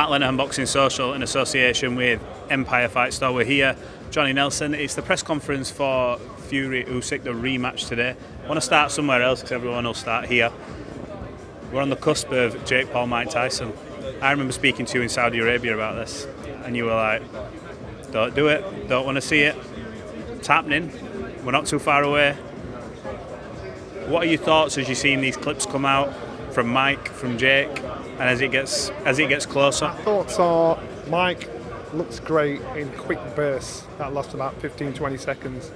Matt Lenihan Boxing Social in association with Empire Fight Store. We're here, Johnny Nelson. It's the press conference for Fury Usyk, the rematch today. I want to start somewhere else because everyone will start here. We're on the cusp of Jake Paul, Mike Tyson. I remember speaking to you in Saudi Arabia about this, and you were like, don't do it, don't want to see it. It's happening, we're not too far away. What are your thoughts as you've seen these clips come out from Mike, from Jake, and as it gets closer? My thoughts are, Mike looks great in quick bursts that last about 15-20 seconds.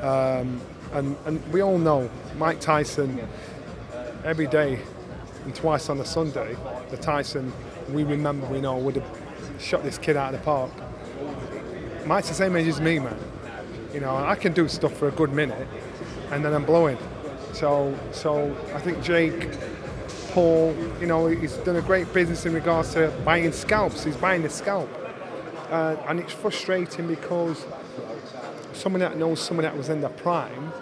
And we all know Mike Tyson, every day and twice on a Sunday, the Tyson we remember, we know, would have shot this kid out of the park. Mike's the same age as me, man. You know, I can do stuff for a good minute and then I'm blowing. So I think Jake Paul, you know, he's done a great business in regards to buying scalps. He's buying the scalp. And it's frustrating because someone that knows someone that was in their prime,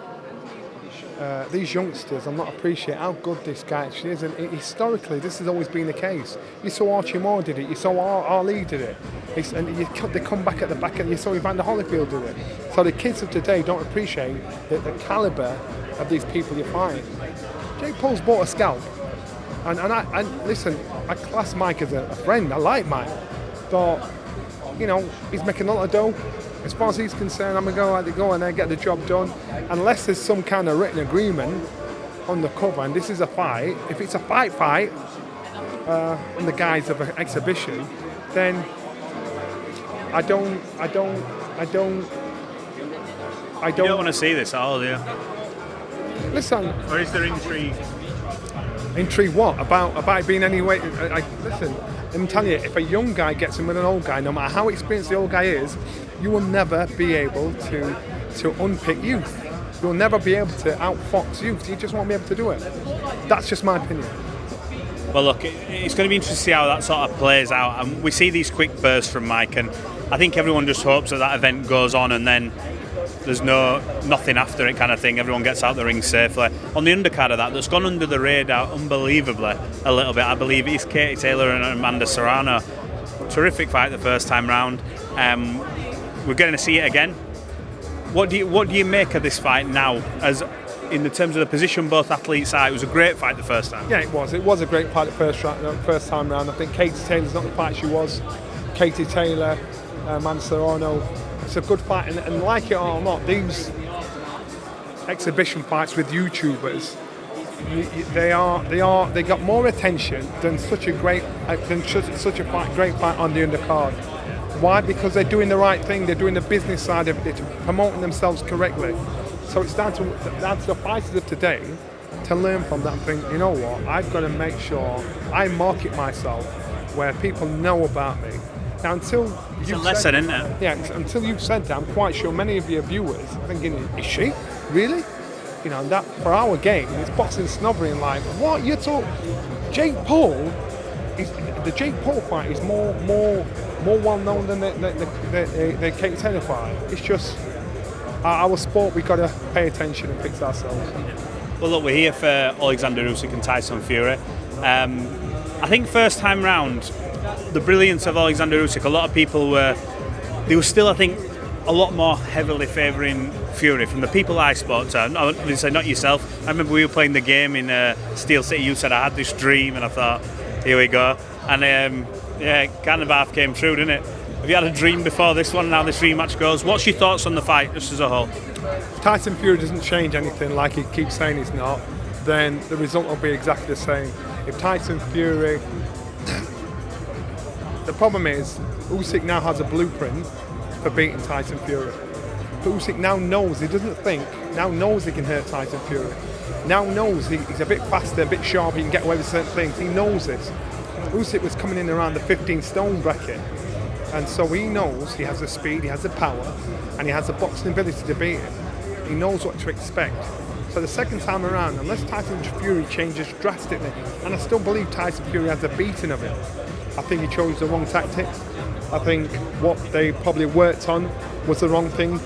these youngsters, I'm not appreciating how good this guy actually is. And historically, this has always been the case. You saw Archie Moore did it. You saw Ali did it. They come back at the back, and you saw Evander Holyfield did it. So the kids of today don't appreciate the caliber of these people you find. Jake Paul's bought a scalp. And listen, I class Mike as a friend. I like Mike. But, you know, he's making a lot of dough. As far as he's concerned, I'm going to go in there and get the job done. Unless there's some kind of written agreement on the cover, and this is a fight. If it's a fight in the guise of an exhibition, then I don't You don't want to see this at all, do you? Listen. Or is there intrigue? Intrigue what? About it being any way? Listen, I'm telling you, if a young guy gets in with an old guy, no matter how experienced the old guy is, you will never be able to unpick youth. You'll never be able to outfox youth. You just won't be able to do it. That's just my opinion. Well, look, it's going to be interesting to see how that sort of plays out. And we see these quick bursts from Mike, and I think everyone just hopes that event goes on and then there's nothing after it kind of thing. Everyone gets out the ring safely. On the undercard of that's gone under the radar unbelievably a little bit. I believe it's Katie Taylor and Amanda Serrano. Terrific fight the first time round. We're going to see it again. What do you make of this fight now? As in the terms of the position both athletes are, it was a great fight the first time. Yeah, it was. It was a great fight the first time round. I think Katie Taylor's not the fight she was. Katie Taylor, Amanda Serrano. It's a good fight, and like it or not, these exhibition fights with YouTubers, they got more attention than such a great fight on the undercard. Why? Because they're doing the right thing. They're doing the business side of it. They're promoting themselves correctly. So it's down to the fighters of today to learn from that and think, you know what? I've got to make sure I market myself where people know about me. Now, until it's a lesson, isn't it? Yeah, until you've said that, I'm quite sure many of your viewers are thinking, is she? Really? You know, that for our game, it's boxing snobbering like, what? You're talking... Jake Paul, the Jake Paul fight is more well-known than the Katie Taylor fight. It's just, our sport, we've got to pay attention and fix ourselves. Well, look, we're here for Oleksandr Usyk and Tyson Fury. I think first time round, the brilliance of Oleksandr Usyk, a lot of people were still, I think, a lot more heavily favouring Fury from the people I spoke to. Obviously not yourself. I remember we were playing the game in Steel City. You said I had this dream, and I thought, here we go. And kind of half came true, didn't it? Have you had a dream before this one and how this rematch goes? What's your thoughts on the fight just as a whole? If Tyson Fury doesn't change anything like he keeps saying he's not, then the result will be exactly the same. If Tyson Fury... The problem is, Usyk now has a blueprint for beating Tyson Fury. But Usyk now knows, he doesn't think, now knows he can hurt Tyson Fury. Now knows he's a bit faster, a bit sharper, he can get away with certain things. He knows this. Usyk was coming in around the 15-stone bracket. And so he knows he has the speed, he has the power, and he has the boxing ability to beat him. He knows what to expect. So the second time around, unless Tyson Fury changes drastically, and I still believe Tyson Fury has a beating of him, I think he chose the wrong tactics. I think what they probably worked on was the wrong thing.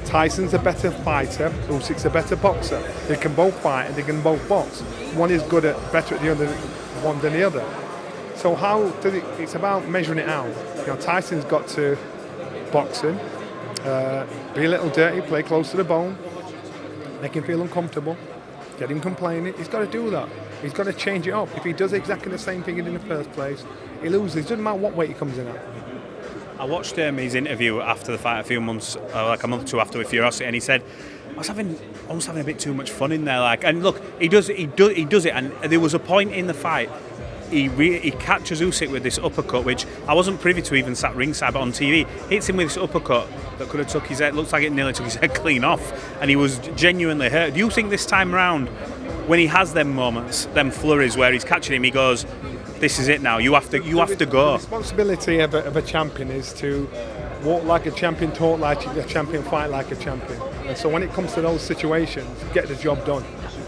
Tyson's a better fighter, Usyk's a better boxer. They can both fight and they can both box. One is better at the other one than the other. So how does it? It's about measuring it out. You know, Tyson's got to box him, be a little dirty, play close to the bone, make him feel uncomfortable, get him complaining. He's got to do that. He's got to change it up. If he does exactly the same thing he did in the first place, he loses. It doesn't matter what weight he comes in at. I watched his interview after the fight a few months, like a month or two after with Furiosity, and he said, I was almost having a bit too much fun in there. Like, and look, he does it. And there was a point in the fight, he catches Usyk with this uppercut, which I wasn't privy to even sat ringside, but on TV, hits him with this uppercut that could have took his head. Looks like it nearly took his head clean off, and he was genuinely hurt. Do you think this time round, when he has them moments, them flurries where he's catching him, he goes, this is it now. You have to go. The responsibility of a champion is to walk like a champion, talk like a champion, fight like a champion. And so when it comes to those situations, get the job done.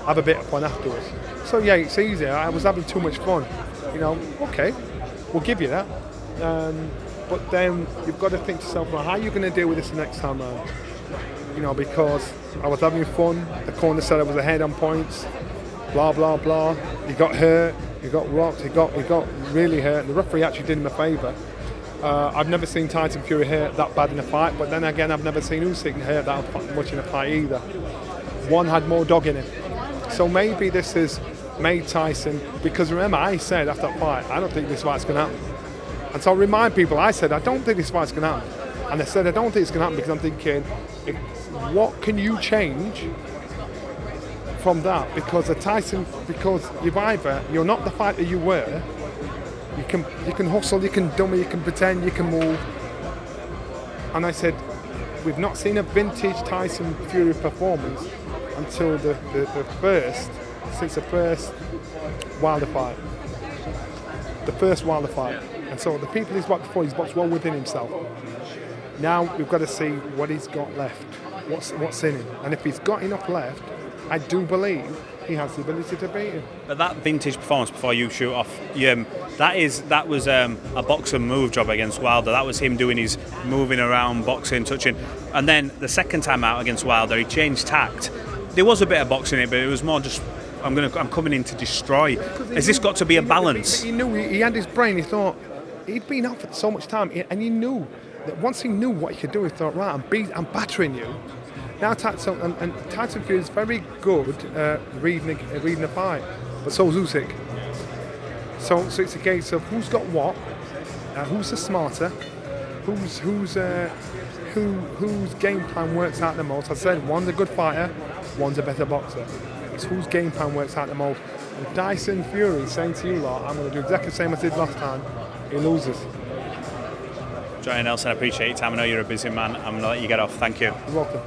Have a bit of fun afterwards. So yeah, it's easy. I was having too much fun. You know, okay, we'll give you that. But then you've got to think to yourself, well, how are you going to deal with this the next time around? You know, because I was having fun. The corner said I was ahead on points. Blah blah blah. He got hurt. He got rocked. He got really hurt. The referee actually did him a favour. I've never seen Tyson Fury hurt that bad in a fight, but then again, I've never seen Usyk hurt that much in a fight either. One had more dog in him. So maybe this has made Tyson, because remember, I said after that fight, I don't think this fight's going to happen. And so I remind people, I said, I don't think this fight's going to happen. And I said, I don't think it's going to happen because I'm thinking, what can you change from that? Because you're not the fighter you were. You can hustle, you can dummy, you can pretend, you can move. And I said, we've not seen a vintage Tyson Fury performance until since the first Wilder fight. The first Wilder fight. And so the people he's boxed before, he's boxed well within himself. Now we've got to see what he's got left, what's in him. And if he's got enough left, I do believe he has the ability to beat him. But that vintage performance before you shoot off, that was a boxer move job against Wilder. That was him doing his moving around, boxing, touching. And then the second time out against Wilder, he changed tact. There was a bit of boxing in it, but it was more just, I'm coming in to destroy. Has this got to be a balance? He knew, he had his brain, he thought, he'd been out for so much time, and he knew that once he knew what he could do, he thought, right, I'm battering you. Now Tyson Fury is very good at reading a fight, but so is Usyk. So it's a case of who's got what, who's the smarter, whose game plan works out the most. I said one's a good fighter, one's a better boxer. It's whose game plan works out the most. And Tyson Fury saying to you lot, I'm going to do exactly the same as I did last time, he loses. Johnny Nelson, I appreciate your time. I know you're a busy man. I'm going to let you get off. Thank you. You're welcome.